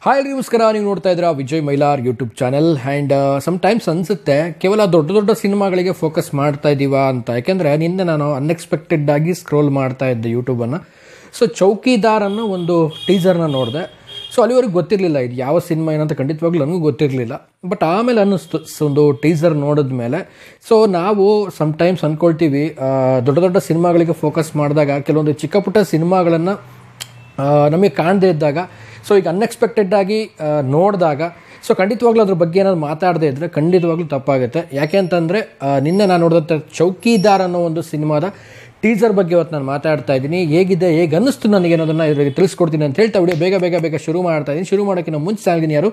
Hi ನಮಸ್ಕಾರ, ನೀವು ನೋಡ್ತಾ ಇದ್ದೀರಾ Vijay Mylar YouTube channel. And sometimes ಅನಿಸುತ್ತೆ ಕೇವಲ ದೊಡ್ಡ ದೊಡ್ಡ ಸಿನಿಮಾಗಳಿಗೆ ಫೋಕಸ್ ಮಾಡ್ತಾ ಇದ್ದೀವಾ ಅಂತ. ಯಾಕೆಂದರೆ ನಿನ್ನೆ ನಾನು ಅನ್ಎಕ್ಸ್ಪೆಕ್ಟೆಡ್ ಆಗಿ ಸ್ಕ್ರೋಲ್ ಮಾಡ್ತಾ ಇದ್ದೆ ಯೂಟ್ಯೂಬನ್ನು. ಸೊ ಚೌಕಿದಾರ್ ಅನ್ನೋ ಒಂದು ಟೀಸರ್ನ ನೋಡಿದೆ. ಸೊ ಅಲ್ಲಿವರೆಗೆ ಗೊತ್ತಿರಲಿಲ್ಲ ಇದು ಯಾವ ಸಿನಿಮಾ ಏನಂತ, ಖಂಡಿತವಾಗ್ಲೂ ನನಗೂ ಗೊತ್ತಿರಲಿಲ್ಲ. ಬಟ್ ಆಮೇಲೆ ಅನ್ನಿಸ್ತು ಒಂದು ಟೀಸರ್ ನೋಡಿದ ಮೇಲೆ. ಸೊ ನಾವು ಸಮ್ಟೈಮ್ಸ್ ಅಂದ್ಕೊಳ್ತೀವಿ ದೊಡ್ಡ ದೊಡ್ಡ ಸಿನಿಮಾಗಳಿಗೆ ಫೋಕಸ್ ಮಾಡಿದಾಗ ಕೆಲವೊಂದು ಚಿಕ್ಕ ಪುಟ್ಟ ಸಿನಿಮಾಗಳನ್ನು ನಮಗೆ ಕಾಣದೇ ಇದ್ದಾಗ, ಸೊ ಈಗ ಅನ್ಎಕ್ಸ್ಪೆಕ್ಟೆಡ್ ಆಗಿ ನೋಡಿದಾಗ, ಸೊ ಖಂಡಿತವಾಗ್ಲೂ ಅದ್ರ ಬಗ್ಗೆ ಏನಾದ್ರು ಮಾತಾಡದೇ ಇದ್ದರೆ ಖಂಡಿತವಾಗ್ಲೂ ತಪ್ಪಾಗುತ್ತೆ. ಯಾಕೆ ಅಂತಂದರೆ ನಿನ್ನೆ ನಾನು ನೋಡಿದಂಥ ಚೌಕಿದಾರ್ ಅನ್ನೋ ಒಂದು ಸಿನಿಮಾದ ಟೀಸರ್ ಬಗ್ಗೆ ಇವತ್ತು ನಾನು ಮಾತಾಡ್ತಾ ಇದ್ದೀನಿ. ಹೇಗಿದೆ, ಹೇಗೆ ಅನ್ನಿಸ್ತು ನನಗೆ ಅನ್ನೋದನ್ನು ಇದ್ರಿಗೆ ತಿಳಿಸ್ಕೊಡ್ತೀನಿ ಅಂತ ಹೇಳ್ತಾ ವಿಡಿಯೋ ಬೇಗ ಶುರು ಮಾಡ್ತಾ ಇದ್ದೀನಿ. ಶುರು ಮಾಡೋಕ್ಕಿಂತ ಮುಂಚೆ ಚಾನಲ್ಗೆ ಯಾರು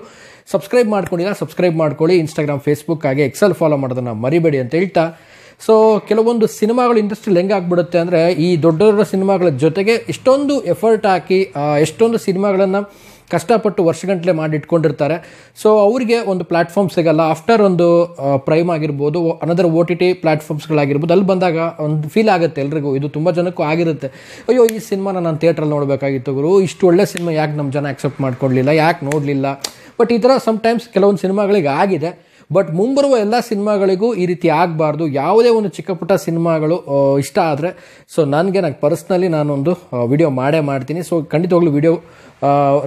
ಸಬ್ಸ್ಕ್ರೈಬ್ ಮಾಡ್ಕೊಂಡಿಲ್ಲ, ಸಬ್ಸ್ಕ್ರೈಬ್ ಮಾಡ್ಕೊಳ್ಳಿ. ಇನ್ಸ್ಟಾಗ್ರಾಮ್, ಫೇಸ್ಬುಕ್ ಹಾಗೆ ಎಕ್ಸೆಲ್ ಫಾಲೋ ಮಾಡೋದನ್ನು ಮರಿಬೇಡಿ ಅಂತ ಹೇಳ್ತಾ, ಸೊ ಕೆಲವೊಂದು ಸಿನಿಮಾಗಳು ಇಂಡಸ್ಟ್ರಿಯಲ್ಲಿ ಹೆಂಗೆ ಆಗ್ಬಿಡುತ್ತೆ ಅಂದರೆ, ಈ ದೊಡ್ಡ ದೊಡ್ಡ ಸಿನಿಮಾಗಳ ಜೊತೆಗೆ ಇಷ್ಟೊಂದು ಎಫರ್ಟ್ ಹಾಕಿ ಎಷ್ಟೊಂದು ಸಿನಿಮಾಗಳನ್ನು ಕಷ್ಟಪಟ್ಟು ವರ್ಷಗಟ್ಟಲೆ ಮಾಡಿ ಇಟ್ಕೊಂಡಿರ್ತಾರೆ. ಸೊ ಅವರಿಗೆ ಒಂದು ಪ್ಲ್ಯಾಟ್ಫಾರ್ಮ್ ಸಿಗಲ್ಲ. ಆಫ್ಟರ್ ಒಂದು ಪ್ರೈಮ್ ಆಗಿರ್ಬೋದು, ಅನದರ್ OTT ಪ್ಲ್ಯಾಟ್ಫಾರ್ಮ್ಸ್ಗಳಾಗಿರ್ಬೋದು, ಅಲ್ಲಿ ಬಂದಾಗ ಒಂದು ಫೀಲ್ ಆಗುತ್ತೆ ಎಲ್ರಿಗೂ. ಇದು ತುಂಬ ಜನಕ್ಕೂ ಆಗಿರುತ್ತೆ, ಅಯ್ಯೋ ಈ ಸಿನಿಮಾನ ನಾನು ಥಿಯೇಟ್ರಲ್ಲಿ ನೋಡಬೇಕಾಗಿತ್ತು ಗುರು, ಇಷ್ಟು ಒಳ್ಳೆ ಸಿನಿಮಾ ಯಾಕೆ ನಮ್ಮ ಜನ ಆಕ್ಸೆಪ್ಟ್ ಮಾಡ್ಕೊಳ್ಳಲಿಲ್ಲ, ಯಾಕೆ ನೋಡಲಿಲ್ಲ. ಬಟ್ ಈ ಥರ ಸಮ್ಟೈಮ್ಸ್ ಕೆಲವೊಂದು ಸಿನಿಮಾಗಳಿಗೆ ಆಗಿದೆ. ಬಟ್ ಮುಂಬರುವ ಎಲ್ಲ ಸಿನಿಮಾಗಳಿಗೂ ಈ ರೀತಿ ಆಗಬಾರ್ದು. ಯಾವುದೇ ಒಂದು ಚಿಕ್ಕ ಪುಟ್ಟ ಸಿನಿಮಾಗಳು ಇಷ್ಟ ಆದರೆ, ಸೊ ನನಗೆ ಪರ್ಸ್ನಲಿ ನಾನೊಂದು ವಿಡಿಯೋ ಮಾಡೇ ಮಾಡ್ತೀನಿ. ಸೊ ಖಂಡಿತವಾಗ್ಲೂ ವಿಡಿಯೋ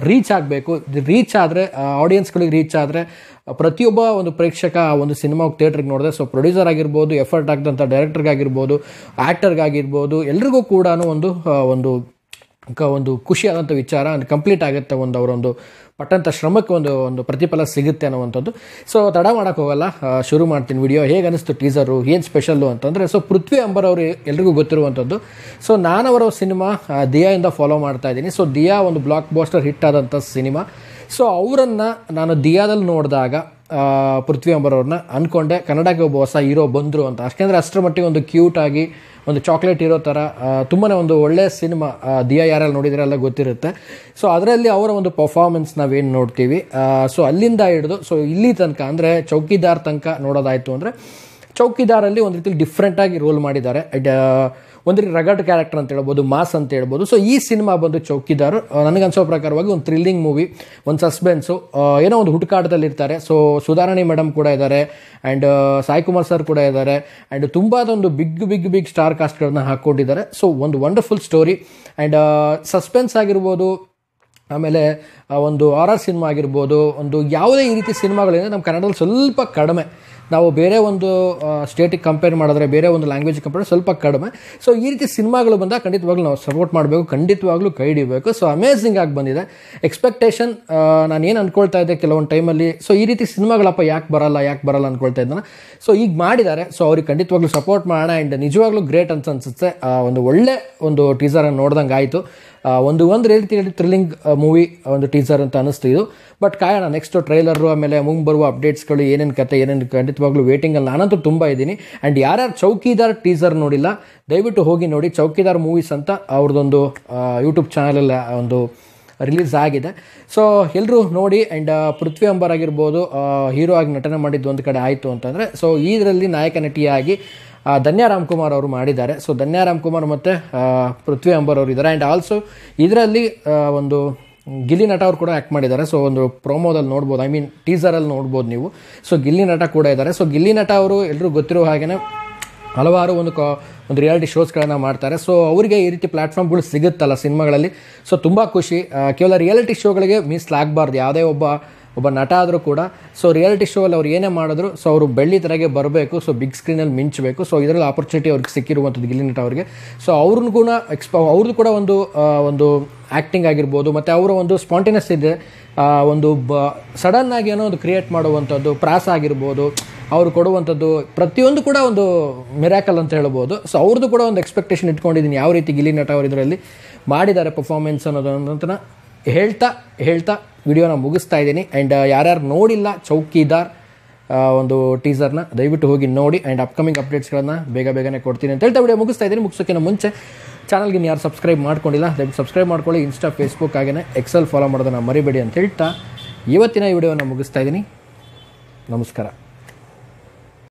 ರೀಚ್ ಆಗಬೇಕು. ರೀಚ್ ಆದರೆ, ಆಡಿಯನ್ಸ್ಗಳಿಗೆ ರೀಚ್ ಆದರೆ, ಪ್ರತಿಯೊಬ್ಬ ಒಂದು ಪ್ರೇಕ್ಷಕ ಆ ಒಂದು ಸಿನಿಮಾ ಥಿಯೇಟ್ರಿಗೆ ನೋಡಿದೆ. ಸೊ ಪ್ರೊಡ್ಯೂಸರ್ ಆಗಿರ್ಬೋದು, ಎಫರ್ಟ್ ಆಗಿದಂಥ ಡೈರೆಕ್ಟರ್ಗಾಗಿರ್ಬೋದು, ಆ್ಯಕ್ಟರ್ಗಾಗಿರ್ಬೋದು, ಎಲ್ರಿಗೂ ಕೂಡ ಒಂದು ಖುಷಿಯಾದಂಥ ವಿಚಾರ. ಕಂಪ್ಲೀಟ್ ಆಗುತ್ತೆ, ಅವರೊಂದು ಪಟ್ಟಂಥ ಶ್ರಮಕ್ಕೆ ಒಂದು ಪ್ರತಿಫಲ ಸಿಗುತ್ತೆ ಅನ್ನುವಂಥದ್ದು. ಸೊ ತಡ ಮಾಡೋಕ್ಕೆ ಹೋಗಲ್ಲ, ಶುರು ಮಾಡ್ತೀನಿ ವಿಡಿಯೋ. ಹೇಗೆ ಅನಿಸ್ತು ಟೀಸರು, ಏನು ಸ್ಪೆಷಲ್ಲು ಅಂತಂದರೆ, ಸೊ ಪೃಥ್ವಿ ಅಂಬರ್ ಅವರು ಎಲ್ರಿಗೂ ಗೊತ್ತಿರುವಂಥದ್ದು. ಸೊ ನಾನು ಅವರ ಸಿನಿಮಾ ದಿಯಾಯಿಂದ ಫಾಲೋ ಮಾಡ್ತಾ ಇದ್ದೀನಿ. ಸೊ ದಿಯಾ ಒಂದು ಬ್ಲಾಕ್ ಬಾಸ್ಟರ್ ಹಿಟ್ ಆದಂಥ ಸಿನಿಮಾ. ಸೊ ಅವರನ್ನು ನಾನು ದಿಯಾದಲ್ಲಿ ನೋಡಿದಾಗ ಪೃಥ್ವಿ ಅಂಬರ್ ಅವ್ರನ್ನ ಅಂದ್ಕೊಂಡೆ ಕನ್ನಡಕ್ಕೆ ಒಬ್ಬ ಹೊಸ ಹೀರೋ ಬಂದರು ಅಂತ. ಯಾಕೆಂದರೆ ಅಷ್ಟರ ಮಟ್ಟಿಗೆ ಒಂದು ಕ್ಯೂಟ್ ಆಗಿ ಒಂದು ಚಾಕ್ಲೇಟ್ ಇರೋ ಥರ ತುಂಬಾ ಒಂದು ಒಳ್ಳೆಯ ಸಿನಿಮಾ. ದಿಯಾ ಯಾರೆಲ್ಲ ನೋಡಿದರೆ ಎಲ್ಲ ಗೊತ್ತಿರುತ್ತೆ. ಸೊ ಅದರಲ್ಲಿ ಅವರ ಒಂದು ಪರ್ಫಾರ್ಮೆನ್ಸ್ ನಾವೇನು ನೋಡ್ತೀವಿ, ಸೊ ಅಲ್ಲಿಂದ ಹಿಡಿದು ಸೊ ಇಲ್ಲಿ ತನಕ ಅಂದರೆ ಚೌಕಿದಾರ್ ತನಕ ನೋಡೋದಾಯಿತು ಅಂದರೆ, ಚೌಕಿದಾರಲ್ಲಿ ಒಂದು ರೀತಿಲಿ ಡಿಫ್ರೆಂಟಾಗಿ ರೋಲ್ ಮಾಡಿದ್ದಾರೆ. ಒಂದು ರೀತಿ ರಗಡ್ ಕ್ಯಾರೆಕ್ಟರ್ ಅಂತ ಹೇಳ್ಬೋದು, ಮಾಸ್ ಅಂತ ಹೇಳ್ಬೋದು. ಸೊ ಈ ಸಿನಿಮಾ ಬಂದು ಚೌಕಿದಾರ್ ನನಗನ್ಸೋ ಪ್ರಕಾರವಾಗಿ ಒಂದು ಥ್ರಿಲ್ಲಿಂಗ್ ಮೂವಿ, ಒಂದು ಸಸ್ಪೆನ್ಸು, ಏನೋ ಒಂದು ಹುಡುಕಾಟದಲ್ಲಿರ್ತಾರೆ. ಸೊ ಸುಧಾರಾಣಿ ಮೇಡಮ್ ಕೂಡ ಇದ್ದಾರೆ, ಆ್ಯಂಡ್ ಸಾಯಿ ಕುಮಾರ್ ಸರ್ ಕೂಡ ಇದ್ದಾರೆ, ಆ್ಯಂಡ್ ತುಂಬ ಒಂದು ಬಿಗ್ ಸ್ಟಾರ್ ಕಾಸ್ಟ್ಗಳನ್ನ ಹಾಕ್ಕೊಂಡಿದ್ದಾರೆ. ಸೊ ಒಂದು ವಂಡರ್ಫುಲ್ ಸ್ಟೋರಿ ಆ್ಯಂಡ್ ಸಸ್ಪೆನ್ಸ್ ಆಗಿರ್ಬೋದು, ಆಮೇಲೆ ಒಂದು ಹಾರರ್ ಸಿನಿಮಾ ಆಗಿರ್ಬೋದು, ಒಂದು ಯಾವುದೇ ಈ ರೀತಿ ಸಿನಿಮಾಗಳಿಂದ ನಮ್ಮ ಕನ್ನಡದಲ್ಲಿ ಸ್ವಲ್ಪ ಕಡಿಮೆ. ನಾವು ಬೇರೆ ಒಂದು ಸ್ಟೇಟಿಗೆ ಕಂಪೇರ್ ಮಾಡಿದ್ರೆ, ಬೇರೆ ಒಂದು ಲ್ಯಾಂಗ್ವೇಜಿಗೆ ಕಂಪೇರ್ ಸ್ವಲ್ಪ ಕಡಿಮೆ. ಸೊ ಈ ರೀತಿ ಸಿನಿಮಾಗಳು ಬಂದಾಗ ಖಂಡಿತವಾಗ್ಲೂ ನಾವು ಸಪೋರ್ಟ್ ಮಾಡಬೇಕು, ಖಂಡಿತವಾಗ್ಲೂ ಕೈ ಹಿಡಿಬೇಕು. ಸೊ ಅಮೇಝಿಂಗ್ ಆಗಿ ಬಂದಿದೆ. ಎಕ್ಸ್ಪೆಕ್ಟೇಷನ್ ನಾನು ಏನು ಅಂದ್ಕೊಳ್ತಾ ಇದ್ದೆ ಕೆಲವೊಂದು ಟೈಮಲ್ಲಿ, ಸೊ ಈ ರೀತಿ ಸಿನಿಮಾಗಳಪ್ಪ ಯಾಕೆ ಬರಲ್ಲ ಅಂದ್ಕೊಳ್ತಾ ಇದ್ದಾನೆ. ಸೊ ಈಗ ಮಾಡಿದ್ದಾರೆ. ಸೊ ಅವ್ರಿಗೆ ಖಂಡಿತವಾಗ್ಲೂ ಸಪೋರ್ಟ್ ಮಾಡೋಣ. ಆ್ಯಂಡ್ ನಿಜವಾಗ್ಲೂ ಗ್ರೇಟ್ ಅನ್ಸುತ್ತೆ. ಒಂದು ಒಳ್ಳೆ ಒಂದು ಟೀಸರನ್ನು ನೋಡ್ದಂಗೆ ಆಯಿತು. ಒಂದು ರೀತಿ ಥ್ರಿಲ್ಲಿಂಗ್ ಮೂವಿ ಒಂದು ಟೀಸರ್ ಅಂತ ಅನ್ನಿಸ್ತು ಇದು. ಬಟ್ ಕಾಯೋಣ, ನೆಕ್ಸ್ಟ್ ಟ್ರೈಲರು, ಆಮೇಲೆ ಮುಂದೆ ಬರುವ ಅಪ್ಡೇಟ್ಸ್ಗಳು, ಏನೇನು ಕತೆ, ಏನೇನು ಖಂಡಿತವಾಗ್ಲೂ ವೇಟಿಂಗಲ್ಲಿ ನಾನಂತೂ ತುಂಬ ಇದ್ದೀನಿ. ಆ್ಯಂಡ್ ಯಾರ್ಯಾರು ಚೌಕಿದಾರ್ ಟೀಸರ್ ನೋಡಿಲ್ಲ ದಯವಿಟ್ಟು ಹೋಗಿ ನೋಡಿ. ಚೌಕಿದಾರ್ ಮೂವೀಸ್ ಅಂತ ಅವ್ರದ್ದೊಂದು ಯೂಟ್ಯೂಬ್ ಚಾನಲಲ್ಲಿ ಒಂದು ರಿಲೀಸ್ ಆಗಿದೆ. ಸೊ ಎಲ್ಲರೂ ನೋಡಿ. ಆ್ಯಂಡ್ ಪೃಥ್ವಿ ಅಂಬರ್ ಆಗಿರ್ಬೋದು, ಹೀರೋ ಆಗಿ ನಟನೆ ಮಾಡಿದ್ದು ಒಂದು ಕಡೆ ಆಯಿತು ಅಂತಂದರೆ, ಸೊ ಇದರಲ್ಲಿ ನಾಯಕ ನಟಿಯಾಗಿ ಧನ್ಯ ರಾಮ್ಕುಮಾರ್ ಅವರು ಮಾಡಿದ್ದಾರೆ. ಸೊ ಧನ್ಯ ರಾಮ್ಕುಮಾರ್ ಮತ್ತು ಪೃಥ್ವಿ ಅಂಬರ್ ಅವರು ಇದ್ದಾರೆ. ಆ್ಯಂಡ್ ಆಲ್ಸೋ ಇದರಲ್ಲಿ ಒಂದು ಗಿಲ್ಲಿ ನಟ ಅವರು ಕೂಡ ಆ್ಯಕ್ಟ್ ಮಾಡಿದ್ದಾರೆ. ಸೊ ಒಂದು ಪ್ರೋಮೋದಲ್ಲಿ ನೋಡ್ಬೋದು, ಟೀಸರಲ್ಲಿ ನೋಡ್ಬೋದು ನೀವು. ಸೊ ಗಿಲ್ಲಿ ನಟ ಕೂಡ ಇದ್ದಾರೆ. ಸೊ ಗಿಲ್ಲಿ ನಟ ಅವರು ಎಲ್ಲರೂ ಗೊತ್ತಿರೋ ಹಾಗೆಯೇ ಹಲವಾರು ಒಂದು ರಿಯಾಲಿಟಿ ಶೋಸ್ಗಳನ್ನು ಮಾಡ್ತಾರೆ. ಸೊ ಅವರಿಗೆ ಈ ರೀತಿ ಪ್ಲ್ಯಾಟ್ಫಾರ್ಮ್ಗಳು ಸಿಗುತ್ತಲ್ಲ ಸಿನಿಮಾಗಳಲ್ಲಿ. ಸೊ ತುಂಬ ಖುಷಿ. ಕೇವಲ ರಿಯಾಲಿಟಿ ಶೋಗಳಿಗೆ ಮೀಸಲಾಗಬಾರ್ದು ಯಾವುದೇ ಒಬ್ಬ ನಟ ಆದರೂ ಕೂಡ. ಸೊ ರಿಯಾಲಿಟಿ ಶೋ ಅಲ್ಲಿ ಅವ್ರು ಏನೇ ಮಾಡಿದ್ರು, ಸೊ ಅವರು ಬೆಳ್ಳಿ ತೆರೆಗೆ ಬರಬೇಕು, ಸೊ ಬಿಗ್ ಸ್ಕ್ರೀನಲ್ಲಿ ಮಿಂಚಬೇಕು. ಸೊ ಇದರಲ್ಲಿ ಆಪರ್ಚುನಿಟಿ ಅವ್ರಿಗೆ ಸಿಕ್ಕಿರುವಂಥದ್ದು ಗಿಲ್ಲಿ ನಟ ಅವರಿಗೆ. ಸೊ ಅವ್ರನ್ನೂ ಕೂಡ ಅವ್ರದ್ದು ಕೂಡ ಒಂದು ಆ್ಯಕ್ಟಿಂಗ್ ಆಗಿರ್ಬೋದು, ಮತ್ತು ಅವರ ಒಂದು ಸ್ಪಾಂಟೇನಿಯಸ್ ಇದೆ, ಒಂದು ಸಡನ್ನಾಗಿ ಏನೋ ಒಂದು ಕ್ರಿಯೇಟ್ ಮಾಡುವಂಥದ್ದು, ಪ್ರಾಸ ಆಗಿರ್ಬೋದು, ಅವರು ಕೊಡುವಂಥದ್ದು ಪ್ರತಿಯೊಂದು ಕೂಡ ಒಂದು ಮಿರಾಕಲ್ ಅಂತ ಹೇಳ್ಬೋದು. ಸೊ ಅವ್ರದ್ದು ಕೂಡ ಒಂದು ಎಕ್ಸ್ಪೆಕ್ಟೇಷನ್ ಇಟ್ಕೊಂಡಿದ್ದೀನಿ, ಯಾವ ರೀತಿ ಗಿಲ್ಲಿ ನಟ ಅವರು ಇದರಲ್ಲಿ ಮಾಡಿದ್ದಾರೆ ಪರ್ಫಾರ್ಮೆನ್ಸ್ ಅನ್ನೋದನ್ನ ಹೇಳ್ತಾ ವಿಡಿಯೋನ ಮುಗಿಸ್ತಾ ಇದ್ದೀನಿ. ಆ್ಯಂಡ್ ಯಾರ್ಯಾರು ನೋಡಿಲ್ಲ ಚೌಕಿದಾರ್ ಒಂದು ಟೀಸರ್ನ ದಯವಿಟ್ಟು ಹೋಗಿ ನೋಡಿ. ಆ್ಯಂಡ್ ಅಪ್ಕಮಿಂಗ್ ಅಪ್ಡೇಟ್ಸ್ಗಳನ್ನು ಬೇಗನೆ ಕೊಡ್ತೀನಿ ಅಂತ ಹೇಳ್ತಾ ವಿಡಿಯೋ ಮುಗಿಸ್ತಾ ಇದ್ದೀನಿ. ಮುಗಿಸೋಕ್ಕಿಂತ ಮುಂಚೆ ಚಾನಲ್ಗೆ ಯಾರು ಸಬ್ಸ್ಕ್ರೈಬ್ ಮಾಡ್ಕೊಂಡಿಲ್ಲ ದಯವಿಟ್ಟು ಸಬ್ಸ್ಕ್ರೈಬ್ ಮಾಡ್ಕೊಳ್ಳಿ. ಇನ್ಸ್ಟಾ, ಫೇಸ್ಬುಕ್ ಹಾಗೆಯೇ ಎಕ್ಸೆಲ್ ಫಾಲೋ ಮಾಡೋದನ್ನು ಮರಿಬೇಡಿ ಅಂತ ಹೇಳ್ತಾ ಇವತ್ತಿನ ಈ ವಿಡಿಯೋನ ಮುಗಿಸ್ತಾ ಇದ್ದೀನಿ. ನಮಸ್ಕಾರ.